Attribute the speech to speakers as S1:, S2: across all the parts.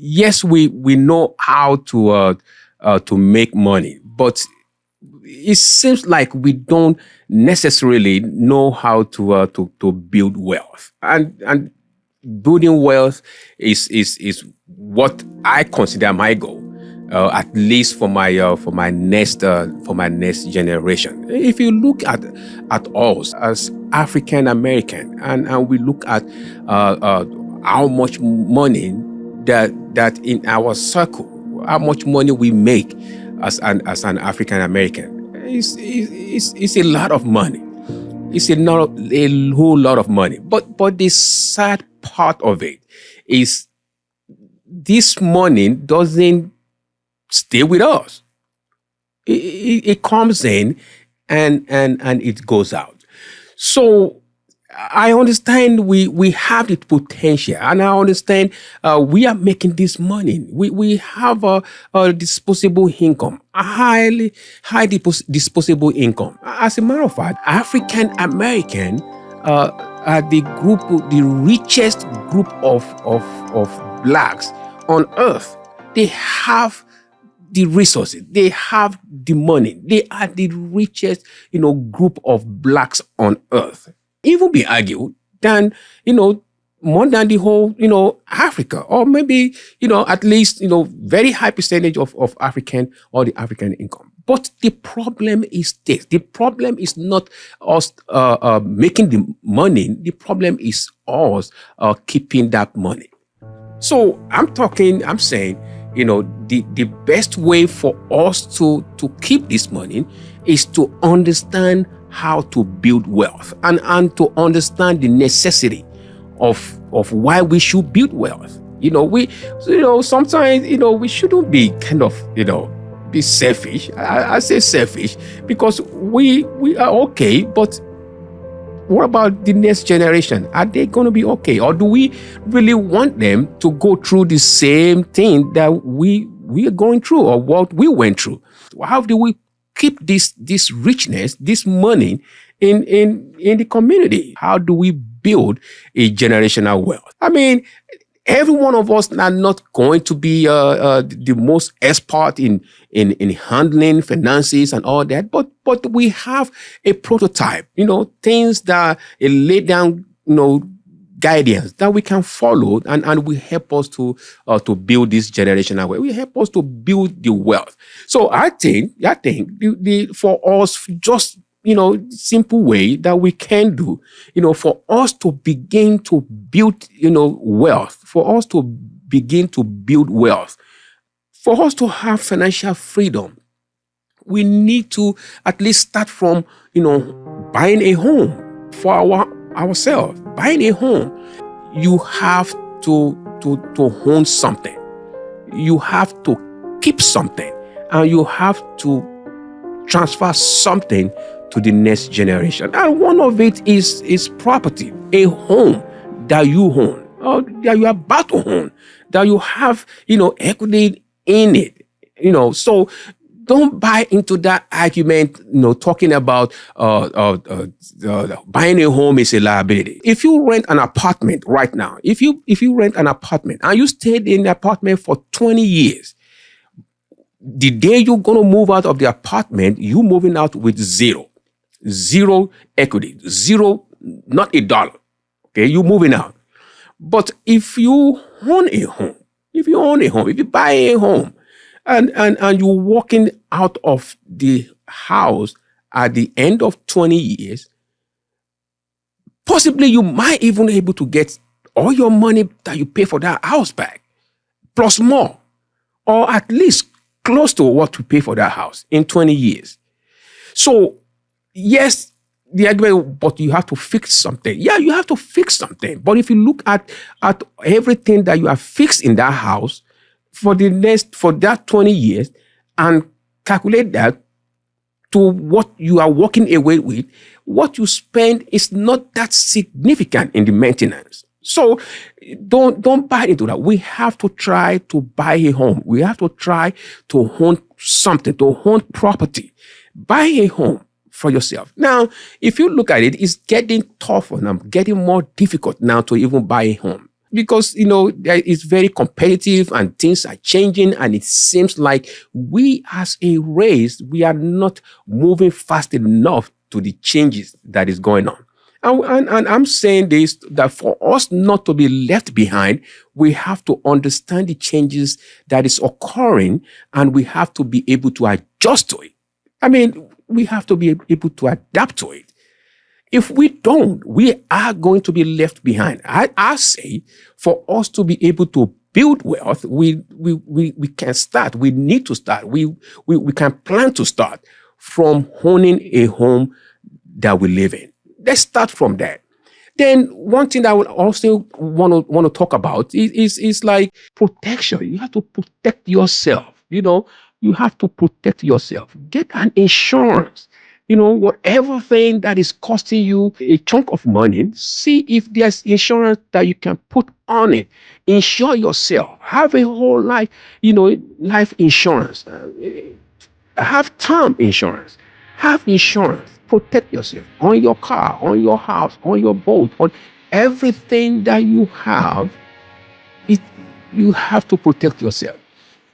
S1: yes, we know how to make money, but it seems like we don't necessarily know how to build wealth, and building wealth is what I consider my goal, at least for my next generation. If you look at us as African American, and we look at how much money that in our circle, how much money we make as an African American, it's a lot of money. It's a whole lot of money. But the sad part of it is this money doesn't stay with us. It comes in and it goes out. So I understand we have the potential, and I understand we are making this money. We have a disposable income, a high disposable income. As a matter of fact, African American are the richest group of blacks on earth. They have the resources, they have the money, they are the richest, group of blacks on earth. Even be argued than, more than the whole, Africa, or maybe, at least, very high percentage of African or the African income. But the problem is this. The problem is not us making the money. The problem is us keeping that money. So I'm saying, the best way for us to keep this money is to understand how to build wealth and to understand the necessity of why we should build wealth. Sometimes, we shouldn't be kind of, be selfish. I say selfish because we are okay, but what about the next generation? Are they going to be okay? Or do we really want them to go through the same thing that we are going through, or what we went through? How do we keep this richness, this money in the community? How do we build a generational wealth? I mean, every one of us are not going to be the most expert in handling finances and all that, but we have a prototype, things that lay down, guidance that we can follow, and will help us to build this generational wealth. Will help us to build the wealth. So I think the for us, just simple way that we can do, for us to begin to build, wealth, for us to begin to build wealth, for us to have financial freedom, we need to at least start from, buying a home for ourselves. Buying a home, you have to own something. You have to keep something, and you have to transfer something to the next generation. And one of it is property, a home that you own, or that you are about to own, that you have, equity in it. So don't buy into that argument, talking about buying a home is a liability. If you rent an apartment right now, if you rent an apartment and you stayed in the apartment for 20 years, the day you're going to move out of the apartment, you're moving out with zero equity, zero, not $1. Okay, you're moving out. But if you own a home, if you buy a home, and you're walking out of the house at the end of 20 years, possibly you might even be able to get all your money that you pay for that house back, plus more, or at least close to what you pay for that house in 20 years. So, yes, the argument, but you have to fix something. Yeah, you have to fix something. But if you look at everything that you have fixed in that house for that 20 years and calculate that to what you are walking away with, what you spend is not that significant in the maintenance. So don't buy into that. We have to try to buy a home. We have to try to own something, to own property. Buy a home for yourself. Now, if you look at it, it's getting tougher now, getting more difficult now to even buy a home. because it's very competitive and things are changing, and it seems like we as a race, we are not moving fast enough to the changes that is going on. And I'm saying this, that for us not to be left behind, we have to understand the changes that is occurring, and we have to be able to adjust to it. I mean, we have to be able to adapt to it. If we don't, we are going to be left behind. I say, for us to be able to build wealth, we can start. We need to start. We can plan to start from owning a home that we live in. Let's start from that. Then one thing that I would also want to talk about is like protection. You have to protect yourself. You have to protect yourself. Get an insurance. Whatever thing that is costing you a chunk of money, see if there's insurance that you can put on it. Insure yourself. Have a whole life, life insurance. Have term insurance. Have insurance. Protect yourself on your car, on your house, on your boat, on everything that you have. You have to protect yourself.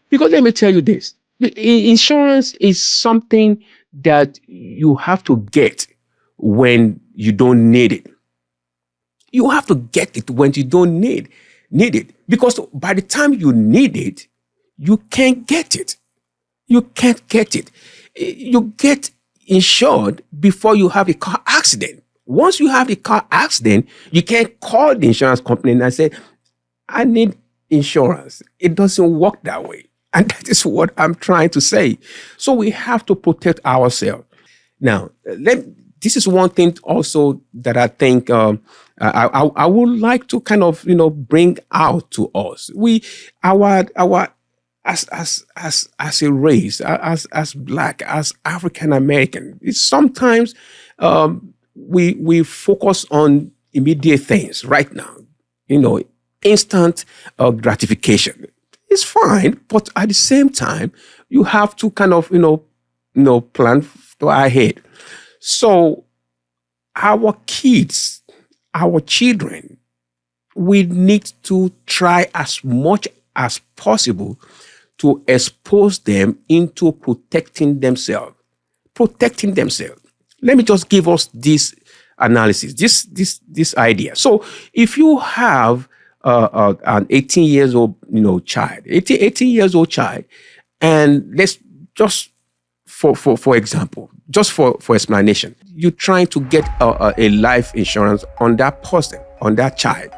S1: Because let me tell you this, insurance is something that you have to get when you don't need it. You have to get it when you don't need it. Because by the time you need it, you can't get it. You can't get it. You get insured before you have a car accident. Once you have a car accident, you can't call the insurance company and say, I need insurance. It doesn't work that way. And that is what I'm trying to say. So we have to protect ourselves. Now, this is one thing also that I think I would like to kind of bring out to us. As a race, as Black, as African American, sometimes we focus on immediate things right now. Instant gratification. It's fine, but at the same time, you have to kind of plan ahead. So our kids, our children, we need to try as much as possible to expose them into protecting themselves. Protecting themselves. Let me just give us this analysis, this idea. So if you have an 18 years old child, 18 years old child, and let's just for example, just for explanation, you're trying to get a life insurance on that person, on that child.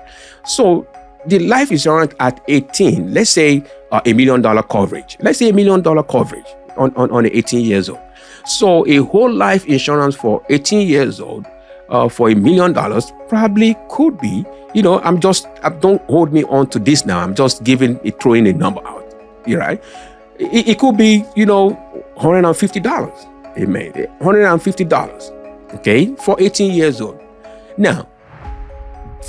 S1: So the life insurance at 18, let's say $1 million coverage. Let's say $1 million coverage on 18 years old. So a whole life insurance for 18 years old for $1 million probably could be, don't hold me on to this now. I'm just throwing a number out. Right? It could be, $150. Amen. $150. Okay, for 18 years old. Now,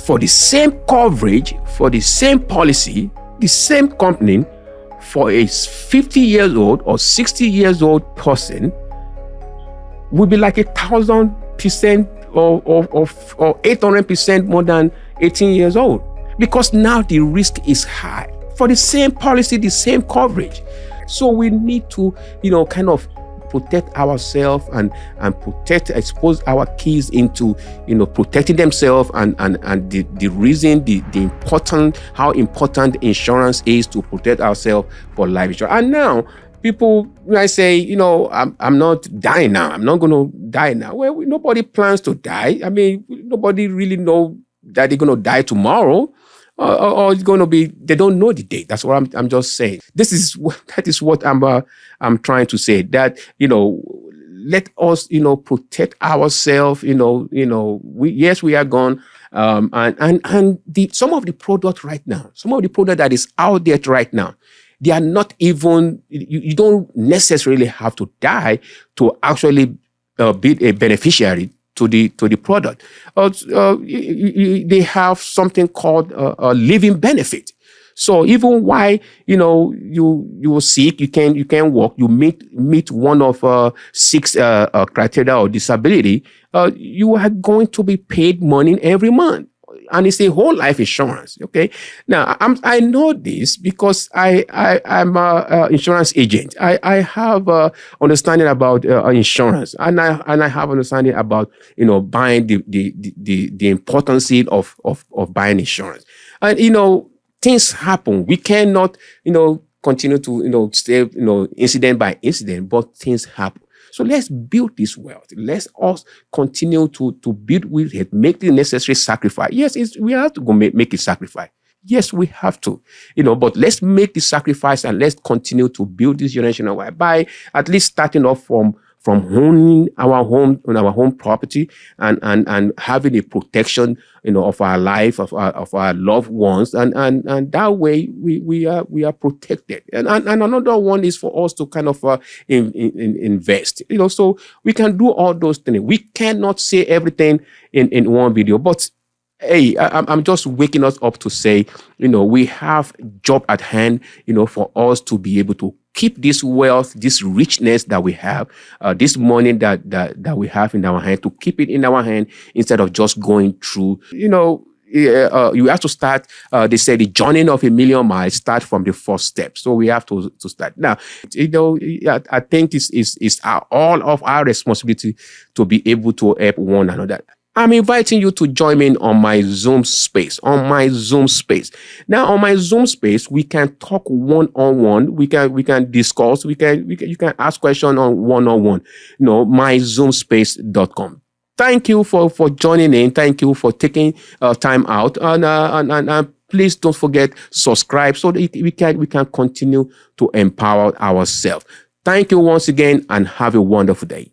S1: for the same coverage, for the same policy, the same company, for a 50 years old or 60 years old person, would be like 1,000% or 800% more than 18 years old. Because now the risk is high. For the same policy, the same coverage. So we need to, kind of protect ourselves and expose our kids into, protecting themselves and the reason, the important, how important insurance is to protect ourselves for life insurance. And now people, when I say, I'm not dying now, I'm not going to die now. Well, nobody plans to die. I mean, nobody really know that they're going to die tomorrow. Or it's going to be, they don't know the date. That's what I'm just saying. That is what I'm trying to say. That let us protect ourselves. We are gone. And some of the product right now, some of the product that is out there right now, they are not even. You don't necessarily have to die to actually be a beneficiary to the product. They have something called a living benefit. So even while you are sick, you can walk, you meet one of 6 criteria or disability, you are going to be paid money every month. and it's a whole life insurance. Okay, now I know this because I'm a insurance agent. I have understanding about insurance, and I have understanding about buying the importance of buying insurance, and things happen. We cannot continue to stay incident by incident, but things happen. So let's build this wealth. Let's us continue to build with it, make the necessary sacrifice. Yes, we have to go make a sacrifice. Yes, we have to, but let's make the sacrifice and let's continue to build this generational wealth by at least starting off from owning our home on our home property and having a protection of our life, of our loved ones, and that way we are protected. And another one is for us to kind of invest, so we can do all those things. We cannot say everything in one video, but hey, I'm just waking us up to say, we have job at hand, for us to be able to keep this wealth, this richness that we have, this money that we have in our hand, to keep it in our hand instead of just going through, you have to start, they say the journey of 1,000,000 miles start from the first step. So we have to start. Now, I think it's all of our responsibility to be able to help one another. I'm inviting you to join me on my Zoom space, Now, on my Zoom space, we can talk one-on-one. We can discuss. You can ask questions on one-on-one. myzoomspace.com. Thank you for joining in. Thank you for taking time out. And please don't forget subscribe so that we can continue to empower ourselves. Thank you once again, and have a wonderful day.